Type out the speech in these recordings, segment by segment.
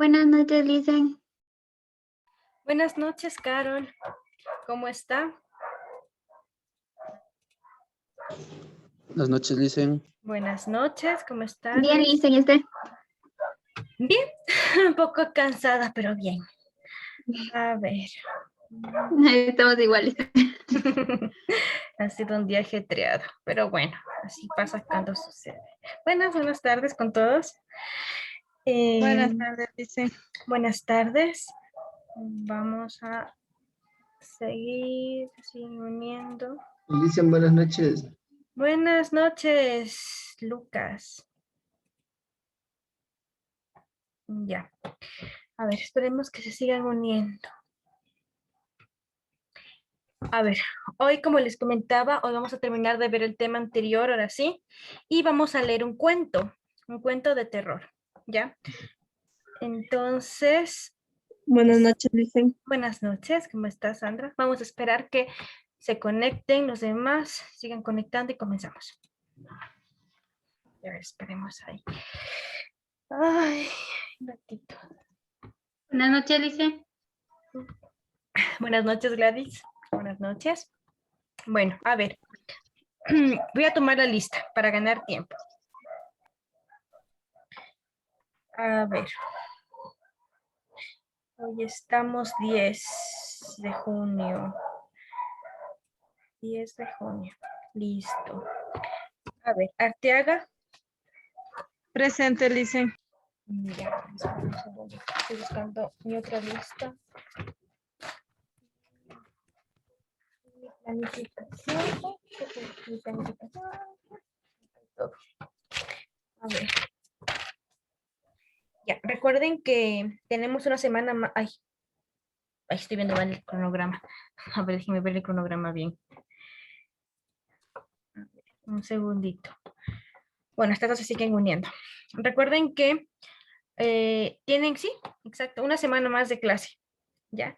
Buenas noches, Lisen. Buenas noches, Carol. ¿Cómo está? Buenas noches, Lisen. Buenas noches, ¿cómo está? Bien, Lisen, ¿y usted? Bien, un poco cansada, pero bien. A ver. Estamos iguales. Ha sido un día ajetreado, pero bueno, así pasa cuando sucede. Buenas tardes con todos. Buenas tardes, dice. Buenas tardes. Vamos a seguir uniendo. Lisen, buenas noches. Buenas noches, Lucas. Ya. A ver, esperemos que se sigan uniendo. A ver, hoy como les comentaba, hoy vamos a terminar de ver el tema anterior, ahora sí, y vamos a leer un cuento de terror, ¿ya? Entonces, Buenas noches, dicen. buenas noches, ¿cómo estás, Sandra? Vamos a esperar que se conecten los demás, sigan conectando y comenzamos. A ver, esperemos ahí. Ay, gatito. Buenas noches, Lisen. Buenas noches, Gladys. Buenas noches. Bueno, a ver. Voy a tomar la lista para ganar tiempo. A ver. Hoy estamos 10 de junio. 10 de junio. Listo. A ver, Arteaga. Presente, dicen. Ya, espera un segundo. Estoy buscando mi otra lista. Mi planificación. Mi planificación. Todo. A ver. Ya, recuerden que tenemos una semana más. Ay, estoy viendo mal el cronograma. A ver, déjenme ver el cronograma bien. A ver, un segundito. Bueno, estas dos se siguen uniendo. Recuerden que tienen, sí, exacto, una semana más de clase, ¿ya?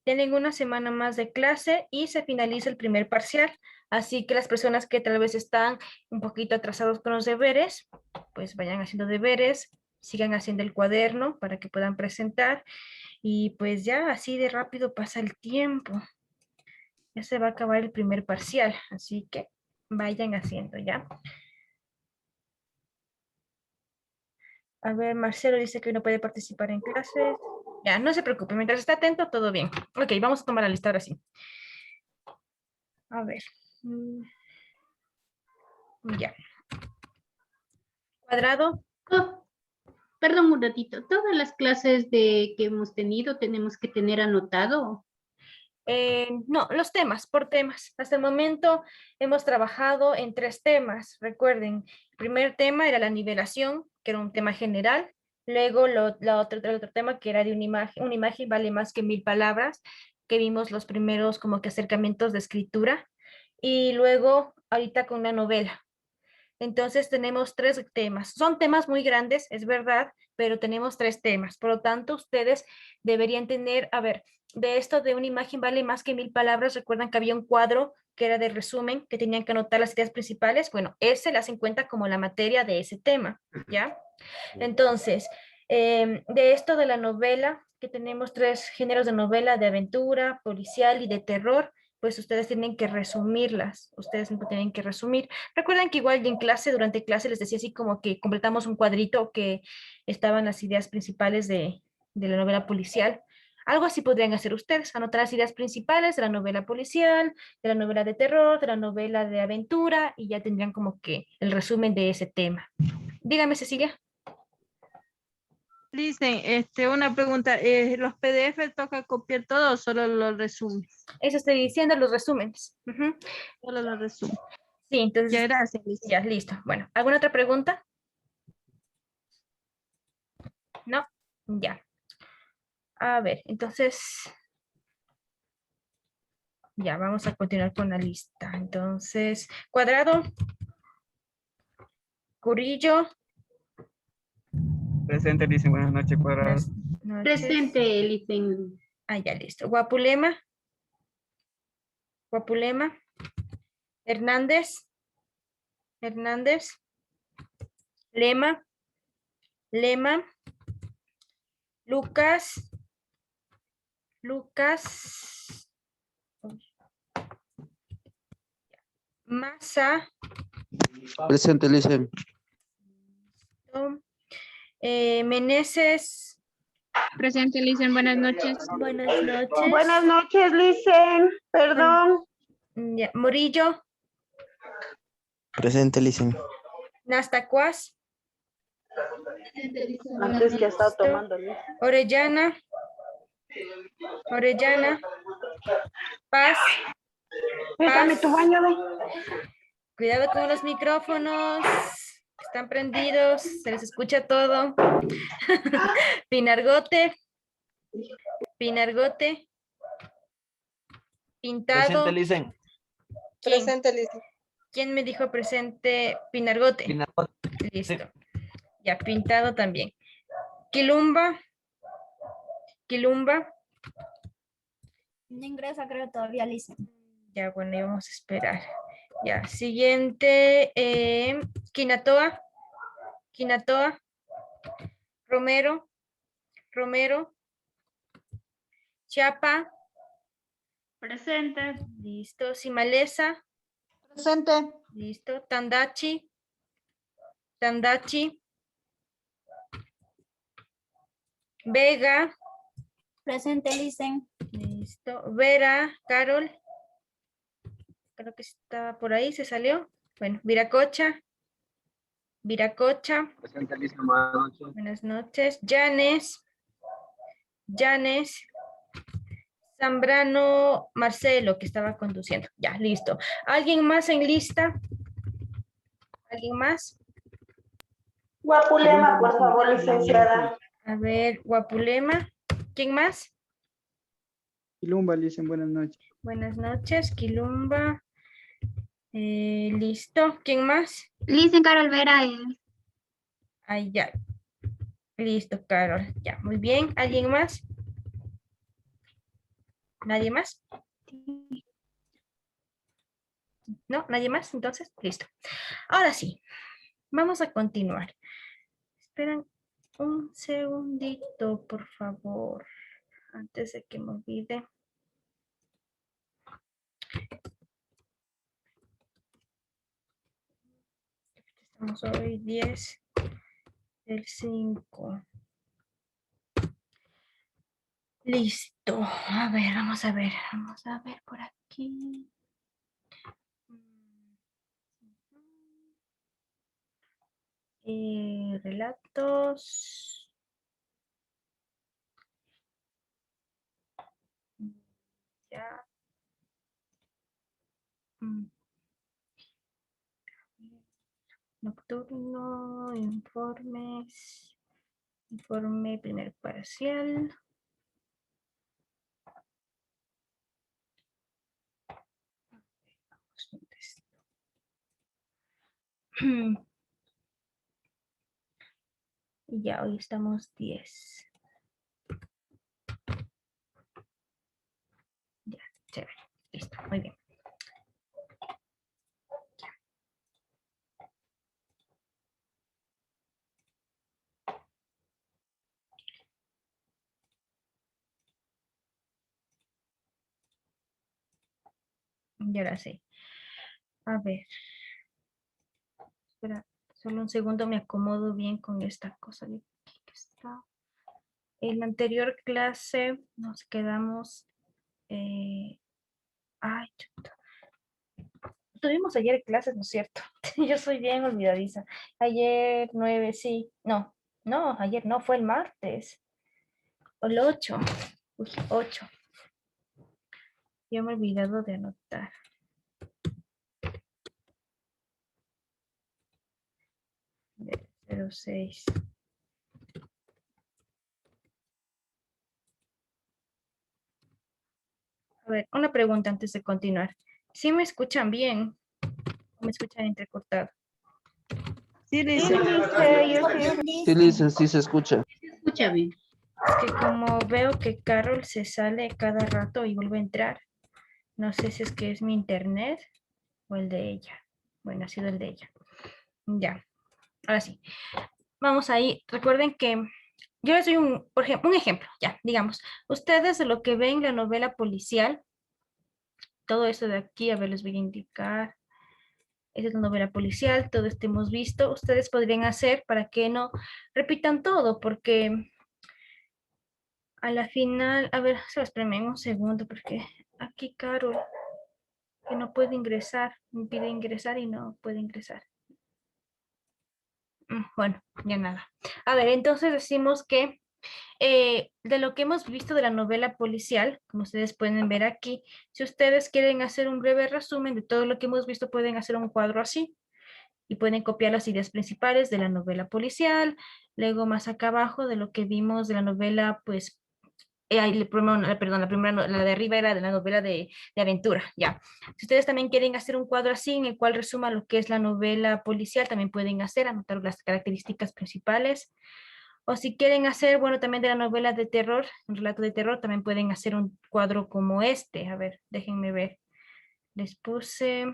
Tienen una semana más de clase y se finaliza el primer parcial. Así que las personas que tal vez están un poquito atrasados con los deberes, pues vayan haciendo deberes, sigan haciendo el cuaderno para que puedan presentar. Y pues ya así de rápido pasa el tiempo. Ya se va a acabar el primer parcial, así que vayan haciendo, ¿ya? A ver, Marcelo dice que no puede participar en clases. Ya, no se preocupe, mientras está atento, todo bien. Ok, vamos a tomar la lista ahora sí. A ver. Ya. Cuadrado. Oh, perdón un ratito. Todas las clases que hemos tenido tenemos que tener anotado. No, los temas, por temas. Hasta el momento hemos trabajado en 3 temas. Recuerden, el primer tema era la nivelación, que era un tema general. Luego el otro tema que era de una imagen vale más que 1000 palabras, que vimos los primeros como que acercamientos de escritura. Y luego ahorita con la novela. Entonces tenemos 3 temas. Son temas muy grandes, es verdad, pero tenemos 3 temas. Por lo tanto, ustedes deberían tener, a ver, de esto de una imagen vale más que 1000 palabras. Recuerdan que había un cuadro que era de resumen, que tenían que anotar las ideas principales. Bueno, ese las en cuenta como la materia de ese tema, ¿ya? Entonces, de esto de la novela, que tenemos 3 géneros de novela, de aventura, policial y de terror, pues ustedes tienen que resumirlas, ustedes tienen que resumir. Recuerden que igual en clase, durante clase les decía así como que completamos un cuadrito que estaban las ideas principales de la novela policial. Algo así podrían hacer ustedes, anotar las ideas principales de la novela policial, de la novela de terror, de la novela de aventura, y ya tendrían como que el resumen de ese tema. Dígame, Cecilia. Dicen, una pregunta, ¿los PDF toca copiar todo o solo los resúmenes? Eso estoy diciendo, los resúmenes. Ujú. Solo los resúmenes. Sí, entonces, Ya, gracias, Lisa. ya, listo. Bueno, ¿alguna otra pregunta? No, ya. A ver, entonces, ya, vamos a continuar con la lista. Entonces, Cuadrado, Curillo. Presente, Lisen. Buenas noches, Cuadrado. Buenas noches. Presente, Lisen. Ah, ya, listo. Guapulema. Guapulema. Hernández. Hernández. Lema. Lema. Lucas. Masa. Presente, Licen. Meneses. Presente, Licen, buenas noches. Buenas noches. Buenas noches, Licen. Perdón. Ya, Murillo. Presente, Licen. Nastacuas. Antes que ha estado tomando. Orellana. Paz. Préstame tu baño, ve. Cuidado con los micrófonos. Están prendidos. Se les escucha todo. Pinargote. Pintado. Presente, Licen. Presente, Lisa. ¿Quién me dijo presente? Pinargote. Pinargote. Listo. Ya, pintado también. Quilumba. No ingresa, creo, todavía, Lisa. Ya, bueno, y vamos a esperar. Ya, siguiente. Quinatoa. Romero. Chiapa. Presente. Listo. Simalesa. Presente. Listo. Tandachi. Vega. Presente, Licen. Listo. Vera. Carol. Creo que estaba por ahí, se salió. Bueno, Viracocha. Presente, Licen. Buenas noches. Buenas noches. Llanes. Zambrano Marcelo, que estaba conduciendo. Ya, listo. ¿Alguien más en lista? ¿Alguien más? Guapulema, por favor, licenciada. A ver, Guapulema. ¿Quién más? Quilumba, Licen. Buenas noches. Buenas noches, Quilumba. Listo. ¿Quién más? Licen, Carol Vera. Ahí ya. Listo, Carol. Ya, muy bien. ¿Alguien más? ¿Nadie más? ¿No? ¿Nadie más? Entonces, listo. Ahora sí, vamos a continuar. Esperen un segundito, por favor, antes de que me olvide. Estamos hoy 10 del 5. Listo. A ver, vamos a ver por aquí. Relatos. Ya. Nocturno, informes. Informe primer parcial. Y ya, hoy estamos 10. Ya, chévere. Listo, muy bien. Y ahora sí. A ver. Espera, solo un segundo, me acomodo bien con esta cosa de aquí que está. En la anterior clase nos quedamos. Ay, chuta. Tuvimos ayer clases, ¿no es cierto? Yo soy bien olvidadiza. Ayer 9, sí. No, ayer no, fue el martes. O el 8. Uy, 8. Yo me he olvidado de anotar. De 06. A ver, una pregunta antes de continuar. ¿Sí me escuchan bien? ¿O me escuchan entrecortado? Sí, Licen. Sí, Licen, sí se escucha. Escucha bien. Es que como veo que Carol se sale cada rato y vuelve a entrar, no sé si es que es mi internet o el de ella. Bueno, ha sido el de ella. Ya, ahora sí. Vamos ahí. Recuerden que yo les doy por ejemplo, un ejemplo, ya, digamos, ustedes de lo que ven la novela policial, todo esto de aquí, a ver, les voy a indicar. Esta es la novela policial, todo esto hemos visto. Ustedes podrían hacer para que no repitan todo, porque a la final, a ver, se espérenme un segundo, porque aquí Carol, que no puede ingresar, me pide ingresar y no puede ingresar. Bueno, ya nada. A ver, entonces decimos que de lo que hemos visto de la novela policial, como ustedes pueden ver aquí, si ustedes quieren hacer un breve resumen de todo lo que hemos visto, pueden hacer un cuadro así y pueden copiar las ideas principales de la novela policial, luego más acá abajo de lo que vimos de la novela, pues, perdón, la primera, la de arriba era de la novela de aventura, ya. Si ustedes también quieren hacer un cuadro así en el cual resuma lo que es la novela policial, también pueden hacer, anotar las características principales. O si quieren hacer, bueno, también de la novela de terror, un relato de terror, también pueden hacer un cuadro como este. A ver, déjenme ver. Les puse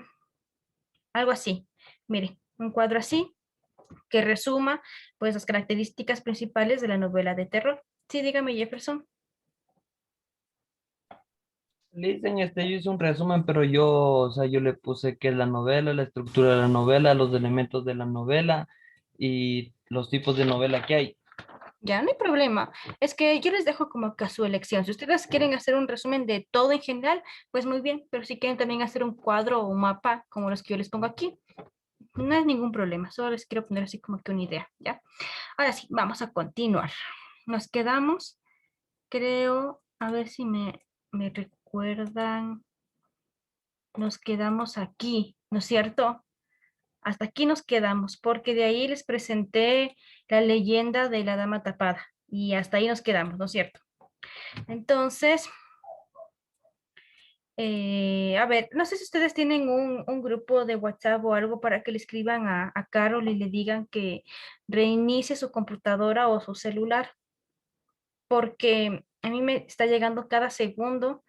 algo así. Miren, un cuadro así que resuma pues las características principales de la novela de terror. Sí, dígame, Jefferson. Listen, yo hice un resumen, pero yo, o sea, yo le puse qué es la novela, la estructura de la novela, los elementos de la novela y los tipos de novela que hay. Ya, no hay problema. Es que yo les dejo como que a su elección. Si ustedes quieren hacer un resumen de todo en general, pues muy bien. Pero si quieren también hacer un cuadro o un mapa, como los que yo les pongo aquí, no es ningún problema. Solo les quiero poner así como que una idea, ¿ya? Ahora sí, vamos a continuar. Nos quedamos, creo, a ver si me recuerdan. Nos quedamos aquí, ¿no es cierto? Hasta aquí nos quedamos, porque de ahí les presenté la leyenda de la dama tapada. Y hasta ahí nos quedamos, ¿no es cierto? Entonces, a ver, no sé si ustedes tienen un grupo de WhatsApp o algo para que le escriban a Carol y le digan que reinicie su computadora o su celular, porque a mí me está llegando cada segundo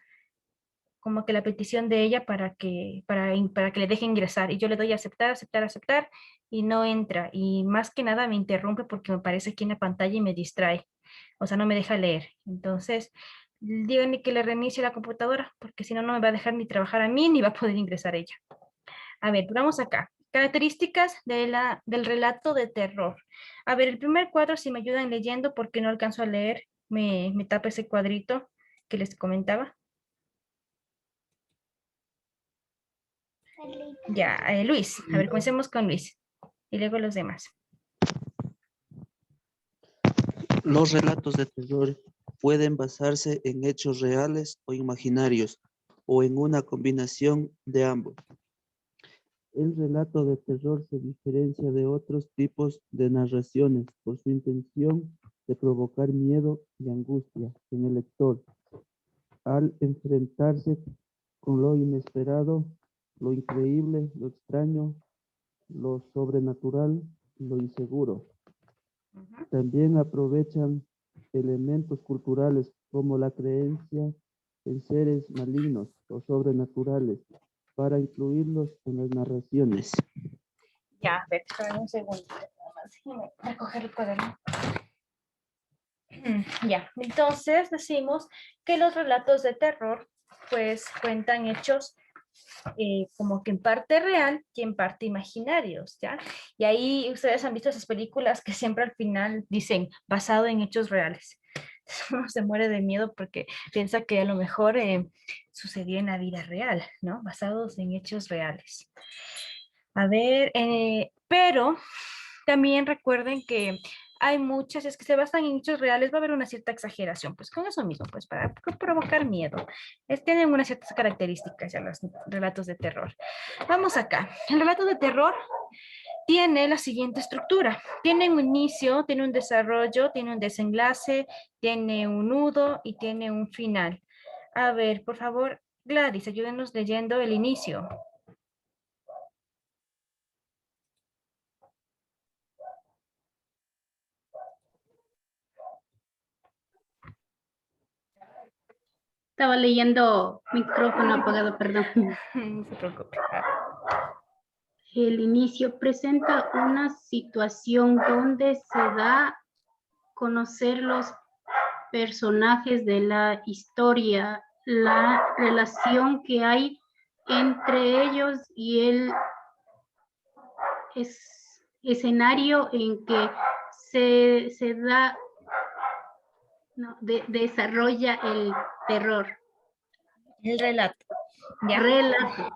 como que la petición de ella para que le deje ingresar y yo le doy a aceptar, aceptar, aceptar y no entra y más que nada me interrumpe porque me aparece aquí en la pantalla y me distrae, o sea, no me deja leer. Entonces, díganle que le reinicie la computadora porque si no, no me va a dejar ni trabajar a mí ni va a poder ingresar ella. A ver, vamos acá. Características del relato de terror. A ver, el primer cuadro, si me ayudan leyendo porque no alcanzo a leer, me tapa ese cuadrito que les comentaba. Ya, Luis, a ver, comencemos con Luis y luego los demás. Los relatos de terror pueden basarse en hechos reales o imaginarios, o en una combinación de ambos. El relato de terror se diferencia de otros tipos de narraciones por su intención de provocar miedo y angustia en el lector, al enfrentarse con lo inesperado, lo increíble, lo extraño, lo sobrenatural, lo inseguro. También aprovechan elementos culturales como la creencia en seres malignos o sobrenaturales para incluirlos en las narraciones. Ya, a ver, espérame un segundo. Déjame recoger el cuaderno. Ya, entonces decimos que los relatos de terror pues cuentan hechos como que en parte real y en parte imaginarios, ¿ya? Y ahí ustedes han visto esas películas que siempre al final dicen basado en hechos reales. Uno se muere de miedo porque piensa que a lo mejor sucedió en la vida real, ¿no? Basados en hechos reales. A ver, pero también recuerden que hay muchas, es que se basan en hechos reales, va a haber una cierta exageración, pues con eso mismo, pues para provocar miedo. Tienen unas ciertas características ya los relatos de terror. Vamos acá. El relato de terror tiene la siguiente estructura. Tiene un inicio, tiene un desarrollo, tiene un desenlace, tiene un nudo y tiene un final. A ver, por favor, Gladys, ayúdenos leyendo el inicio. Estaba leyendo micrófono apagado, perdón. No se preocupe. El inicio presenta una situación donde se da conocer los personajes de la historia, la relación que hay entre ellos y el escenario en que se da, no, desarrolla el terror. El relato. ¿Ya? Relato.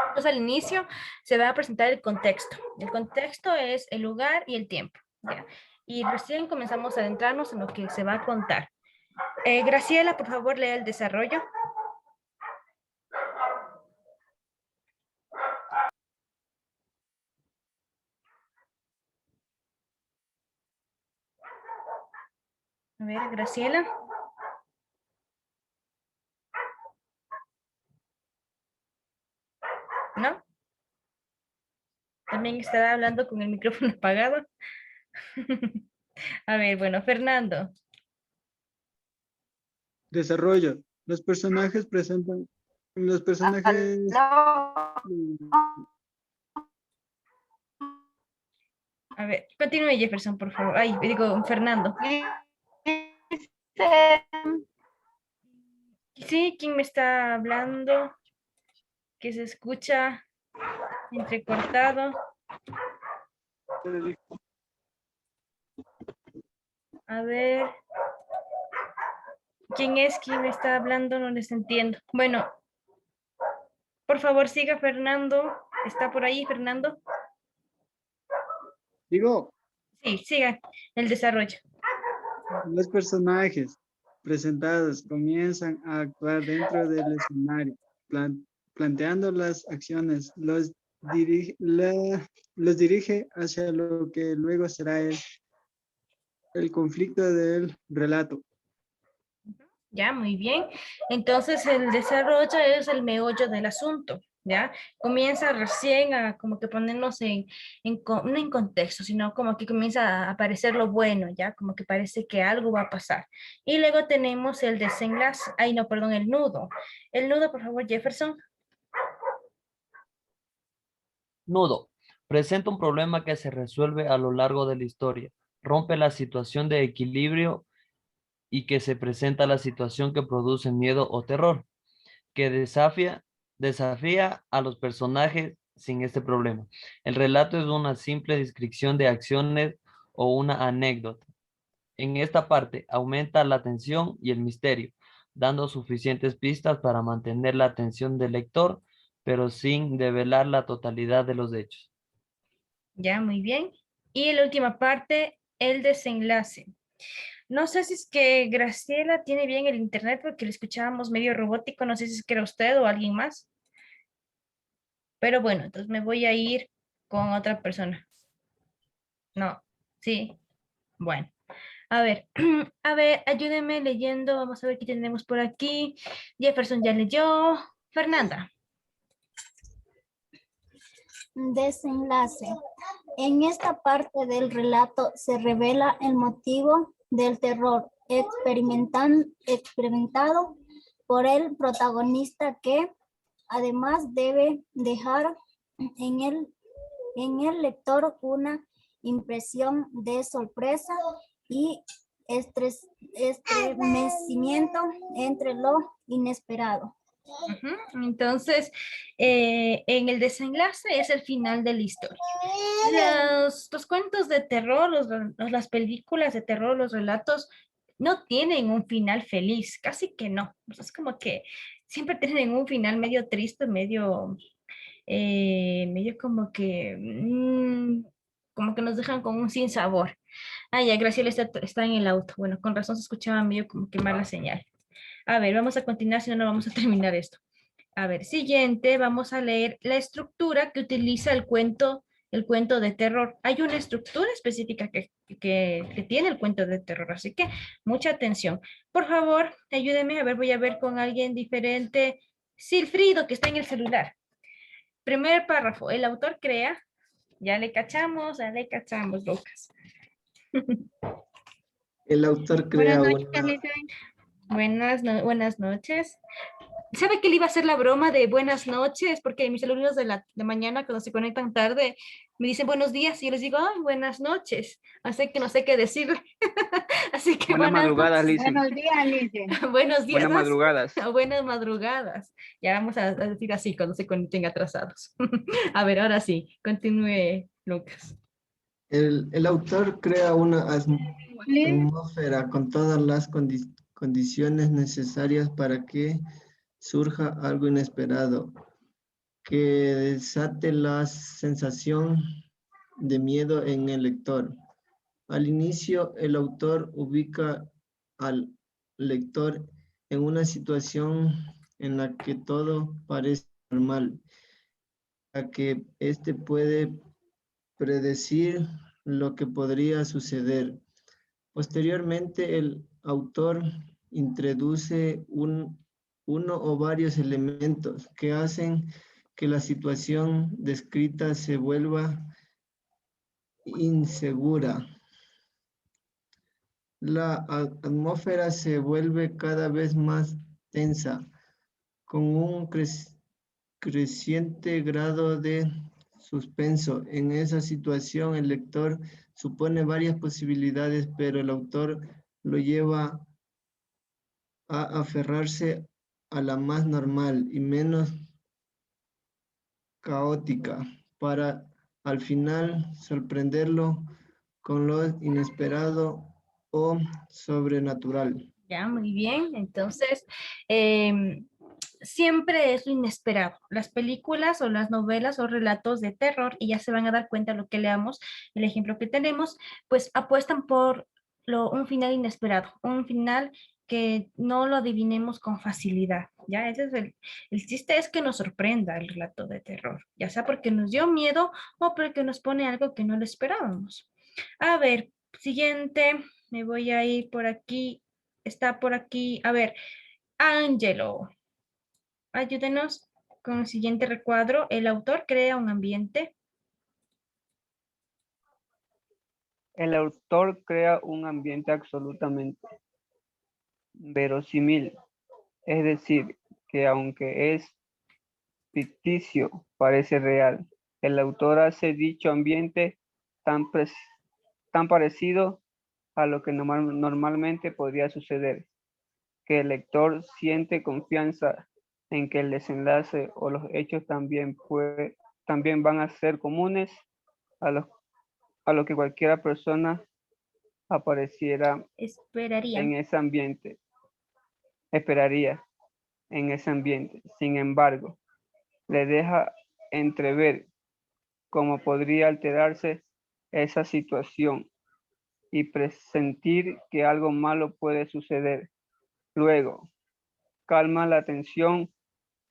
Entonces al inicio se va a presentar el contexto. El contexto es el lugar y el tiempo. ¿Ya? Y recién comenzamos a adentrarnos en lo que se va a contar. Graciela, por favor, lea el desarrollo. A ver, Graciela. ¿No? También estará hablando con el micrófono apagado. A ver, bueno, Fernando. Desarrollo. Los personajes presentan. Los personajes. A ver, continúe Jefferson, por favor. Ay, digo, Fernando. Sí, ¿quién me está hablando? Que se escucha entrecortado. A ver. ¿Quién es? ¿Quién me está hablando? No les entiendo. Bueno, por favor, siga Fernando. ¿Está por ahí, Fernando? Digo, Sí, siga el desarrollo. los personajes presentados comienzan a actuar dentro del escenario, planteando las acciones, los dirige hacia lo que luego será el conflicto del relato. Ya, muy bien. Entonces, el desarrollo es el meollo del asunto, ¿ya? Comienza recién a como que ponernos no en contexto, sino como que comienza a aparecer lo bueno, ¿ya? Como que parece que algo va a pasar. Y luego tenemos el desenlace, ay, no, perdón, el nudo. El nudo, por favor, Jefferson. Nudo. Presenta un problema que se resuelve a lo largo de la historia. Rompe la situación de equilibrio y que se presenta la situación que produce miedo o terror, que desafía a los personajes sin este problema. El relato es una simple descripción de acciones o una anécdota. En esta parte aumenta la tensión y el misterio, dando suficientes pistas para mantener la atención del lector, pero sin develar la totalidad de los hechos. Ya, muy bien. Y en la última parte, el desenlace. No sé si es que Graciela tiene bien el internet porque le escuchábamos medio robótico, no sé si es que era usted o alguien más. Pero bueno, entonces me voy a ir con otra persona. No, sí, bueno. A ver, a ver, ayúdenme leyendo, vamos a ver qué tenemos por aquí. Jefferson ya leyó. Fernanda. Desenlace. En esta parte del relato se revela el motivo del terror experimentado por el protagonista que además debe dejar en el lector una impresión de sorpresa y estremecimiento entre lo inesperado. Entonces, en el desenlace es el final de la historia. Los cuentos de terror, las películas de terror, los relatos, no tienen un final feliz, casi que no. Es como que siempre tienen un final medio triste, medio como que nos dejan con un sinsabor. Ah, ya, Graciela está en el auto. Bueno, con razón se escuchaba medio como que mala señal. A ver, vamos a continuar, si no, no vamos a terminar esto. A ver, siguiente, vamos a leer la estructura que utiliza el cuento de terror. Hay una estructura específica que tiene el cuento de terror, así que mucha atención. Por favor, ayúdeme, a ver, voy a ver con alguien diferente. Silfrido, que está en el celular. Primer párrafo, el autor crea, ya le cachamos, Lucas. El autor crea Buenas noches, Lisa. Buenas noches. ¿Sabe que le iba a hacer la broma de buenas noches? Porque mis alumnos de la mañana, cuando se conectan tarde, me dicen buenos días y yo les digo, ay, buenas noches. Así que no sé qué decirle. Así que Buenas madrugadas, Lizzy. Buenos días, Lice. buenos días. Buenas madrugadas. Buenas madrugadas. Ya vamos a decir así cuando se conecten atrasados. A ver, ahora sí, continúe, Lucas. El autor crea una atmósfera con todas las condiciones necesarias para que surja algo inesperado, que desate la sensación de miedo en el lector. Al inicio, el autor ubica al lector en una situación en la que todo parece normal, a que éste puede predecir lo que podría suceder. Posteriormente, el autor introduce uno o varios elementos que hacen que la situación descrita se vuelva insegura. La atmósfera se vuelve cada vez más tensa, con un creciente grado de suspenso. En esa situación, el lector supone varias posibilidades, pero el autor lo lleva a aferrarse a la más normal y menos caótica, para al final sorprenderlo con lo inesperado o sobrenatural. Ya, muy bien. Entonces, siempre es lo inesperado. Las películas o las novelas o relatos de terror, y ya se van a dar cuenta lo que leamos, el ejemplo que tenemos, pues apuestan por un final inesperado, un final que no lo adivinemos con facilidad, ¿ya? Ese es el chiste es que nos sorprenda el relato de terror, ya sea porque nos dio miedo o porque nos pone algo que no lo esperábamos. A ver, siguiente, me voy a ir por aquí, está por aquí, a ver, Angelo, ayúdenos con el siguiente recuadro. El autor crea un ambiente. El autor crea un ambiente absolutamente verosímil, es decir, que aunque es ficticio, parece real. El autor hace dicho ambiente tan parecido a lo que normalmente podría suceder, que el lector siente confianza en que el desenlace o los hechos también van a ser comunes a lo que cualquier persona apareciera Esperaría. en ese ambiente. Esperaría en ese ambiente. Sin embargo, le deja entrever cómo podría alterarse esa situación y presentir que algo malo puede suceder. Luego, calma la tensión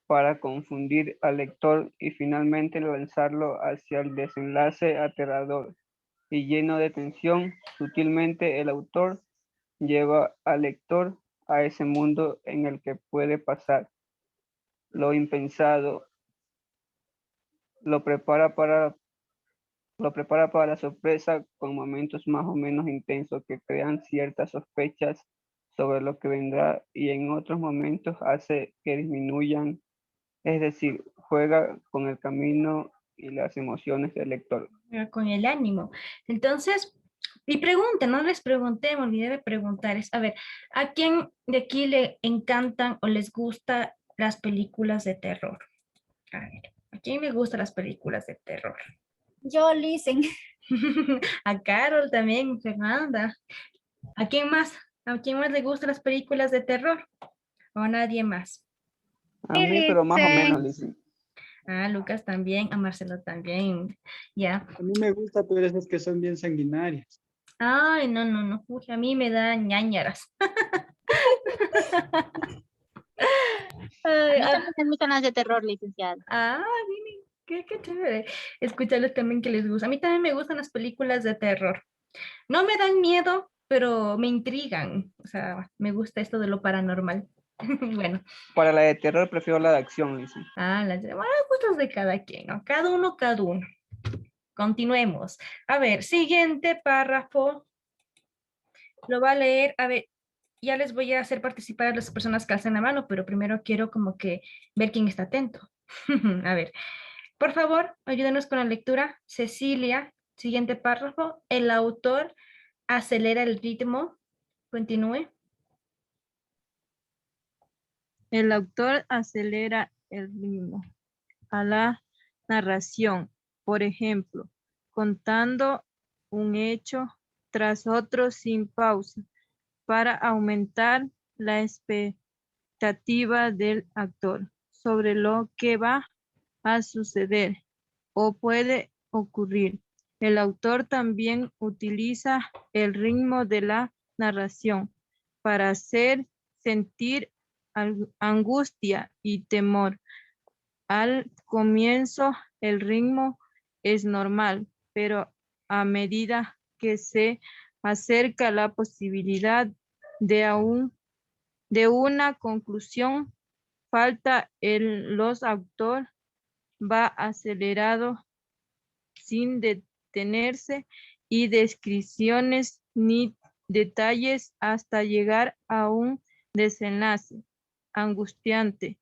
para confundir al lector y finalmente lanzarlo hacia el desenlace aterrador y lleno de tensión. Sutilmente el autor lleva al lector a ese mundo en el que puede pasar lo impensado, lo prepara para la sorpresa con momentos más o menos intensos que crean ciertas sospechas sobre lo que vendrá y en otros momentos hace que disminuyan, es decir, juega con el camino y las emociones del lector. Con el ánimo. Entonces, y pregunten, no les pregunté, me olvidé de preguntarles, a ver, ¿a quién de aquí le encantan o les gustan las películas de terror? A ver, ¿a quién le gustan las películas de terror? Yo, Listen. A Carol también, Fernanda. ¿A quién más? ¿A quién más le gustan las películas de terror? ¿O a nadie más? A mí, pero más o menos, Lizzy. A Lucas también, a Marcelo también, ya. A mí me gusta, pero esas que son bien sanguinarias. Ay, no, no, no, uy, a mí me da ñañaras. A mí también me gustan las de terror, licenciada. Ah, miren, qué chévere. Escucharles también que les gusta. A mí también me gustan las películas de terror. No me dan miedo, pero me intrigan. O sea, me gusta esto de lo paranormal. Bueno. Para la de terror prefiero la de acción, Lizzy. Bueno, gustos de cada quien, ¿no? Cada uno, cada uno. Continuemos. A ver, siguiente párrafo. Lo va a leer. A ver, Ya les voy a hacer participar a las personas que alzan la mano, pero primero quiero como que ver quién está atento. A ver, por favor, ayúdenos con la lectura. Cecilia, siguiente párrafo. El autor acelera el ritmo. Continúe. El autor acelera el ritmo a la narración, por ejemplo, contando un hecho tras otro sin pausa, para aumentar la expectativa del actor sobre lo que va a suceder o puede ocurrir. El autor también utiliza el ritmo de la narración para hacer sentir angustia y temor. Al comienzo el ritmo es normal, pero a medida que se acerca la posibilidad de una conclusión, los autores va acelerado sin detenerse y descripciones ni detalles hasta llegar a un desenlace angustiante.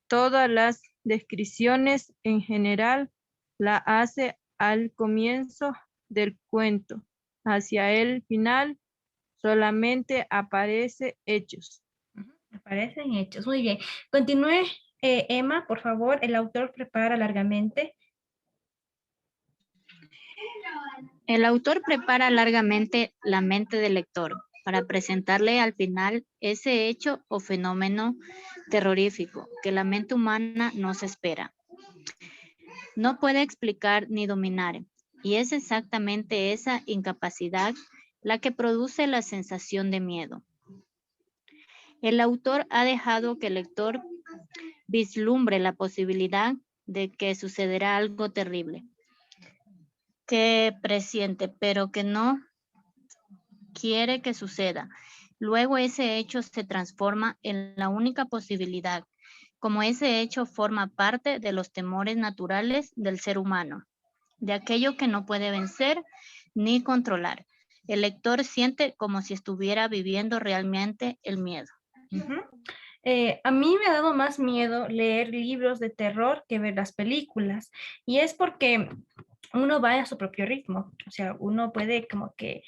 Todas las descripciones en general la hace al comienzo del cuento. Hacia el final solamente aparece hechos. Aparecen hechos. Muy bien. Continúe, Emma, por favor. El autor prepara largamente. El autor prepara largamente la mente del lector para presentarle al final ese hecho o fenómeno terrorífico que la mente humana no se espera. No puede explicar ni dominar, y es exactamente esa incapacidad la que produce la sensación de miedo. El autor ha dejado que el lector vislumbre la posibilidad de que sucederá algo terrible, que presiente, pero que no quiere que suceda. Luego ese hecho se transforma en la única posibilidad, como ese hecho forma parte de los temores naturales del ser humano, de aquello que no puede vencer ni controlar. El lector siente como si estuviera viviendo realmente el miedo. A mí me ha dado más miedo leer libros de terror que ver las películas. Y es porque uno va a su propio ritmo. O sea, uno puede como que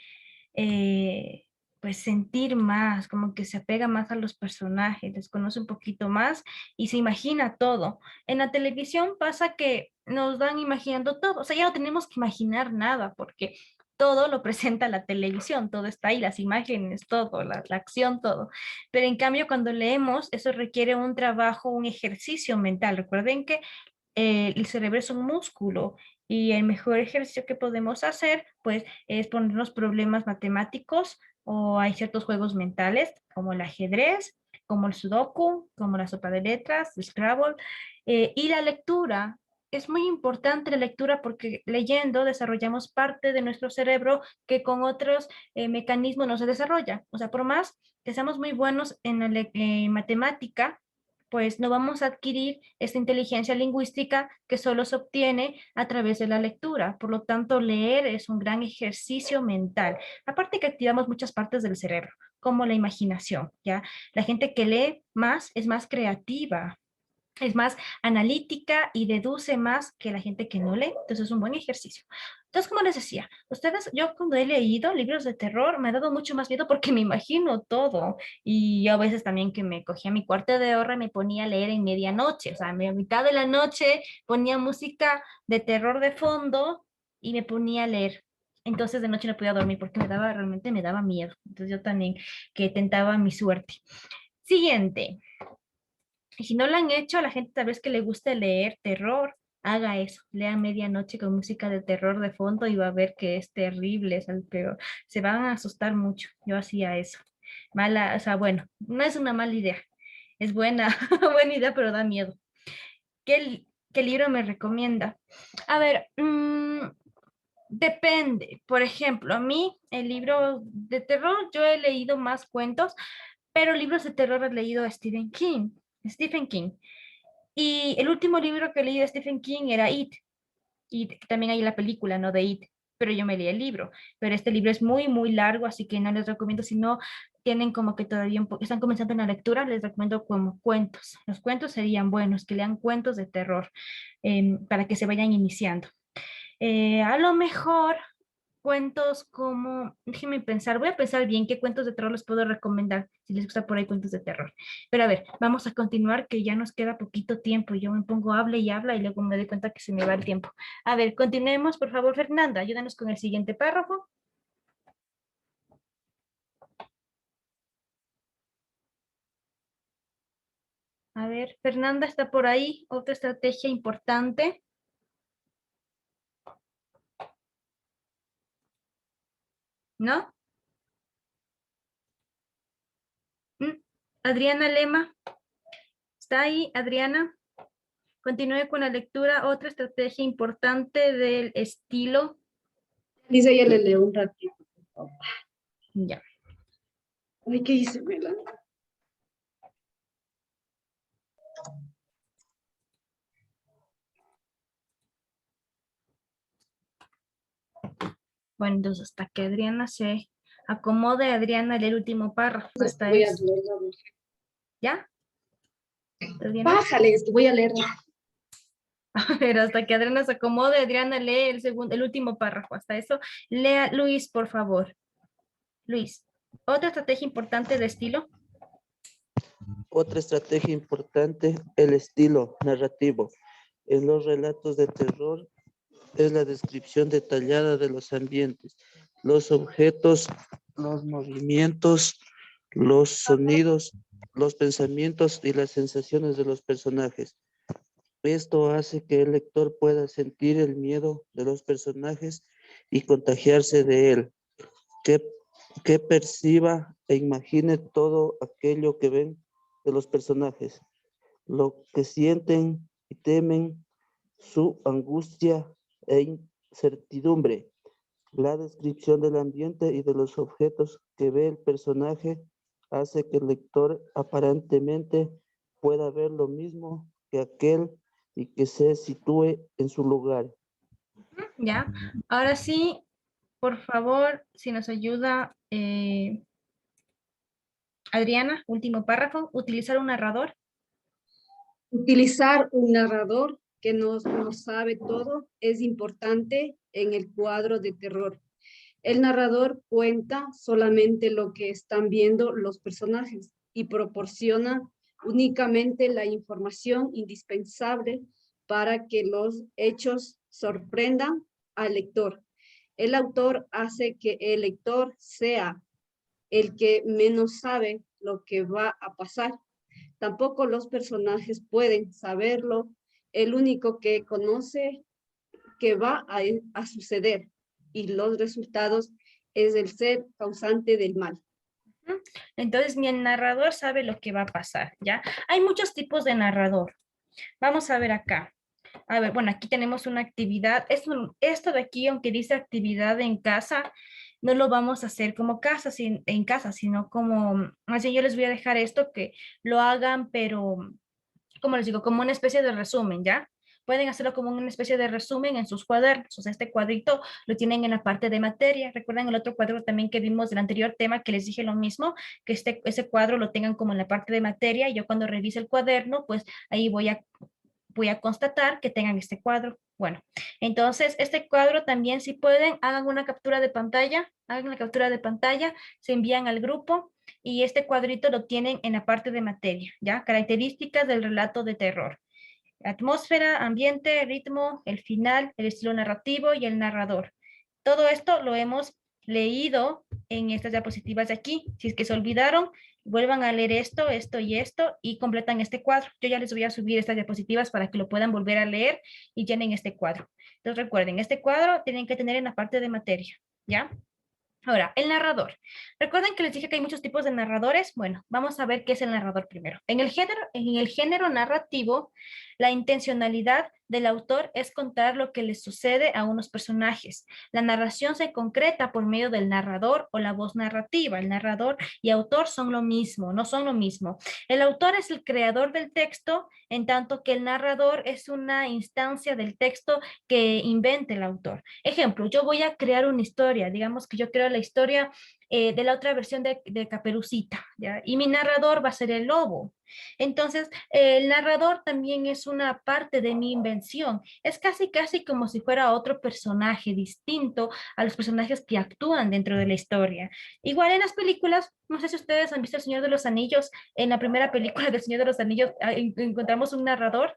pues sentir más, como que se apega más a los personajes, les conoce un poquito más y se imagina todo. En la televisión pasa que nos van imaginando todo. O sea, ya no tenemos que imaginar nada porque todo lo presenta la televisión, todo está ahí, las imágenes, todo, la acción, todo. Pero en cambio, cuando leemos, eso requiere un trabajo, un ejercicio mental. Recuerden que el cerebro es un músculo y el mejor ejercicio que podemos hacer, pues, es ponernos problemas matemáticos o hay ciertos juegos mentales como el ajedrez, como el sudoku, como la sopa de letras, el Scrabble, y la lectura. Es muy importante la lectura porque leyendo desarrollamos parte de nuestro cerebro que con otros mecanismos no se desarrolla. O sea, por más que seamos muy buenos en la matemática, pues no vamos a adquirir esta inteligencia lingüística que solo se obtiene a través de la lectura. Por lo tanto, leer es un gran ejercicio mental. Aparte que activamos muchas partes del cerebro, como la imaginación, ¿ya? La gente que lee más es más creativa, es más analítica y deduce más que la gente que no lee. Entonces es un buen ejercicio. Entonces, como les decía, yo cuando he leído libros de terror me ha dado mucho más miedo porque me imagino todo. Y yo a veces también que me cogía mi cuarto de hora y me ponía a leer en medianoche. O sea, a mitad de la noche ponía música de terror de fondo y me ponía a leer. Entonces de noche no podía dormir porque realmente me daba miedo. Entonces yo también que tentaba mi suerte. Siguiente. Y si no lo han hecho, a la gente tal vez que le guste leer terror, haga eso. Lea medianoche con música de terror de fondo y va a ver que es terrible, es el peor. Se van a asustar mucho. Yo hacía eso. Mala, o sea, bueno, no es una mala idea. Es buena, buena idea, pero da miedo. ¿Qué libro me recomienda? A ver, depende. Por ejemplo, a mí el libro de terror, yo he leído más cuentos, pero libros de terror he leído a Stephen King. Stephen King. Y el último libro que leí de Stephen King era It. Y también hay la película, ¿no? De It. Pero yo me leí el libro. Pero este libro es muy, muy largo, así que no les recomiendo, sino tienen como que todavía están comenzando en la lectura, les recomiendo como cuentos. Los cuentos serían buenos, que lean cuentos de terror para que se vayan iniciando. A lo mejor cuentos como, déjenme pensar, voy a pensar bien qué cuentos de terror les puedo recomendar, si les gusta por ahí cuentos de terror. Pero a ver, vamos a continuar, que ya nos queda poquito tiempo. Yo me pongo habla y habla y luego me doy cuenta que se me va el tiempo. A ver, continuemos, por favor, Fernanda, ayúdanos con el siguiente párrafo. A ver, Fernanda está por ahí, otra estrategia importante. ¿No? Adriana Lema. ¿Está ahí, Adriana? Continúe con la lectura. Otra estrategia importante del estilo. Dice, ya le leo un ratito. Ya. Ay, ¿qué hice, Mela? Bueno, entonces hasta que Adriana se acomode, Adriana lee el último párrafo. Hasta Voy a eso. leer. ¿Ya? Adriana. Bájale, voy a leer. A ver, hasta que Adriana se acomode, Adriana lee el último párrafo. Hasta eso, lea Luis, por favor. Luis, otra estrategia importante de estilo. Otra estrategia importante, el estilo narrativo. En los relatos de terror es la descripción detallada de los ambientes, los objetos, los movimientos, los sonidos, los pensamientos y las sensaciones de los personajes. Esto hace que el lector pueda sentir el miedo de los personajes y contagiarse de él, que perciba e imagine todo aquello que ven de los personajes, lo que sienten y temen, su angustia e incertidumbre. La descripción del ambiente y de los objetos que ve el personaje hace que el lector aparentemente pueda ver lo mismo que aquel y que se sitúe en su lugar. Ya, ahora sí, por favor, si nos ayuda Adriana, último párrafo, utilizar un narrador. Utilizar un narrador que no sabe todo es importante en el cuadro de terror. El narrador cuenta solamente lo que están viendo los personajes y proporciona únicamente la información indispensable para que los hechos sorprendan al lector. El autor hace que el lector sea el que menos sabe lo que va a pasar. Tampoco los personajes pueden saberlo. El único que conoce que va a suceder y los resultados es el ser causante del mal. Entonces, ni el narrador sabe lo que va a pasar, ¿ya? Hay muchos tipos de narrador. Vamos a ver acá. A ver, bueno, aquí tenemos una actividad. Esto de aquí, aunque dice actividad en casa, no lo vamos a hacer como en casa, sino como, así yo les voy a dejar esto que lo hagan, pero, como les digo, como una especie de resumen, ¿ya? Pueden hacerlo como una especie de resumen en sus cuadernos. O sea, este cuadrito lo tienen en la parte de materia. Recuerdan el otro cuadro también que vimos del anterior tema que les dije lo mismo, que ese cuadro lo tengan como en la parte de materia y yo cuando revise el cuaderno, pues ahí voy a constatar que tengan este cuadro. Bueno, entonces este cuadro también si pueden, hagan una captura de pantalla, se envían al grupo y este cuadrito lo tienen en la parte de materia, ¿ya? Características del relato de terror. Atmósfera, ambiente, ritmo, el final, el estilo narrativo y el narrador. Todo esto lo hemos leído en estas diapositivas de aquí. Si es que se olvidaron, vuelvan a leer esto y completan este cuadro. Yo ya les voy a subir estas diapositivas para que lo puedan volver a leer y llenen este cuadro. Entonces recuerden, este cuadro tienen que tener en la parte de materia, ¿ya? Ahora, el narrador. ¿Recuerden que les dije que hay muchos tipos de narradores? Bueno, vamos a ver qué es el narrador primero. En el género narrativo, la intencionalidad del autor es contar lo que les sucede a unos personajes. La narración se concreta por medio del narrador o la voz narrativa. El narrador y autor son lo mismo, no son lo mismo. El autor es el creador del texto, en tanto que el narrador es una instancia del texto que inventa el autor. Ejemplo, yo voy a crear una historia. Digamos que yo creo la historia de la otra versión de Caperucita, ¿ya? Y mi narrador va a ser el lobo. Entonces, el narrador también es una parte de mi invención. Es casi como si fuera otro personaje distinto a los personajes que actúan dentro de la historia. Igual en las películas, no sé si ustedes han visto El Señor de los Anillos, en la primera película del Señor de los Anillos encontramos un narrador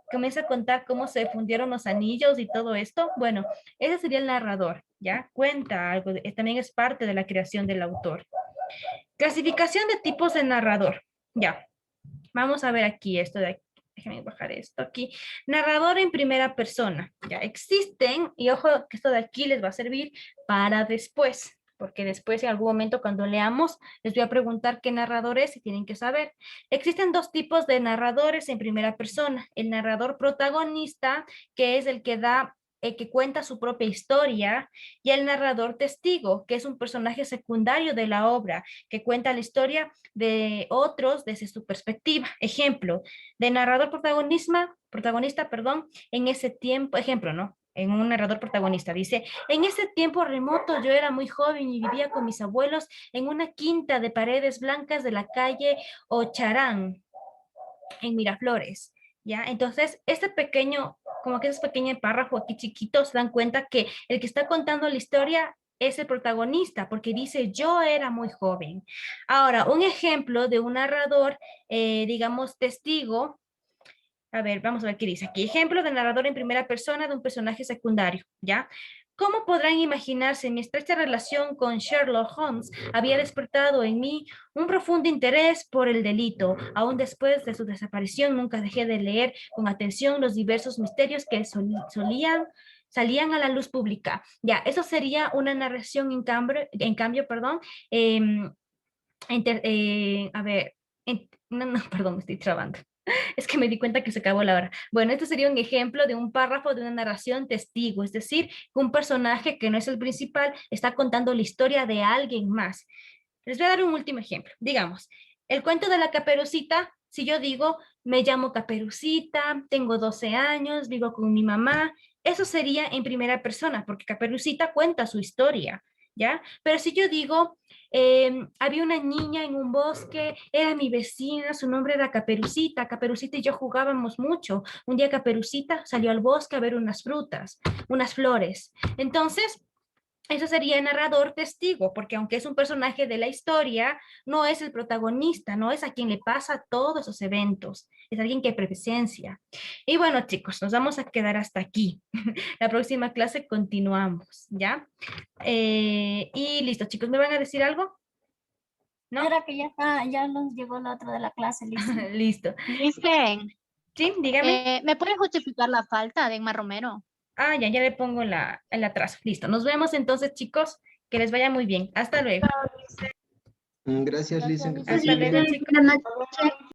que comienza a contar cómo se fundieron los anillos y todo esto. Bueno, ese sería el narrador, ¿ya? Cuenta algo, también es parte de la creación del autor. Clasificación de tipos de narrador, ya. Vamos a ver aquí esto de aquí. Déjenme bajar esto aquí. Narrador en primera persona. Ya existen, y ojo que esto de aquí les va a servir para después, porque después en algún momento cuando leamos les voy a preguntar qué narrador es y tienen que saber. Existen dos tipos de narradores en primera persona. El narrador protagonista, que es el que que cuenta su propia historia, y el narrador testigo, que es un personaje secundario de la obra, que cuenta la historia de otros desde su perspectiva. Ejemplo, de narrador protagonista, en ese tiempo, ejemplo, ¿no? En un narrador protagonista dice, en ese tiempo remoto yo era muy joven y vivía con mis abuelos en una quinta de paredes blancas de la calle Ocharán, en Miraflores. ¿Ya? Entonces, ese pequeño párrafo aquí chiquito, se dan cuenta que el que está contando la historia es el protagonista, porque dice, yo era muy joven. Ahora, un ejemplo de un narrador, digamos, testigo. A ver, vamos a ver qué dice aquí. Ejemplo de narrador en primera persona de un personaje secundario, ¿ya? ¿Cómo podrán imaginarse? Mi estrecha relación con Sherlock Holmes había despertado en mí un profundo interés por el delito. Aún después de su desaparición, nunca dejé de leer con atención los diversos misterios que salían a la luz pública. Ya, eso sería una narración en cambio, perdón, me estoy trabando. Es que me di cuenta que se acabó la hora. Bueno, este sería un ejemplo de un párrafo de una narración testigo, es decir, un personaje que no es el principal está contando la historia de alguien más. Les voy a dar un último ejemplo. Digamos, el cuento de la Caperucita, si yo digo, me llamo Caperucita, tengo 12 años, vivo con mi mamá, eso sería en primera persona, porque Caperucita cuenta su historia, ¿ya? Pero si yo digo, había una niña en un bosque, era mi vecina, su nombre era Caperucita, Caperucita y yo jugábamos mucho. Un día Caperucita salió al bosque a ver unas frutas, unas flores. Entonces, eso sería narrador testigo, porque aunque es un personaje de la historia, no es el protagonista, no es a quien le pasa todos esos eventos, es alguien que presencia. Y bueno, chicos, nos vamos a quedar hasta aquí. La próxima clase continuamos, ¿ya? Y listo, chicos, ¿me van a decir algo? ¿No? Era que ya nos llegó la otra de la clase, listo. Listo. Dicen. Sí, dígame. ¿Me puede justificar la falta de Emma Romero? Ah, ya le pongo el atraso. Listo. Nos vemos entonces, chicos. Que les vaya muy bien. Hasta luego. Gracias, Lisa. Hasta luego, chicos.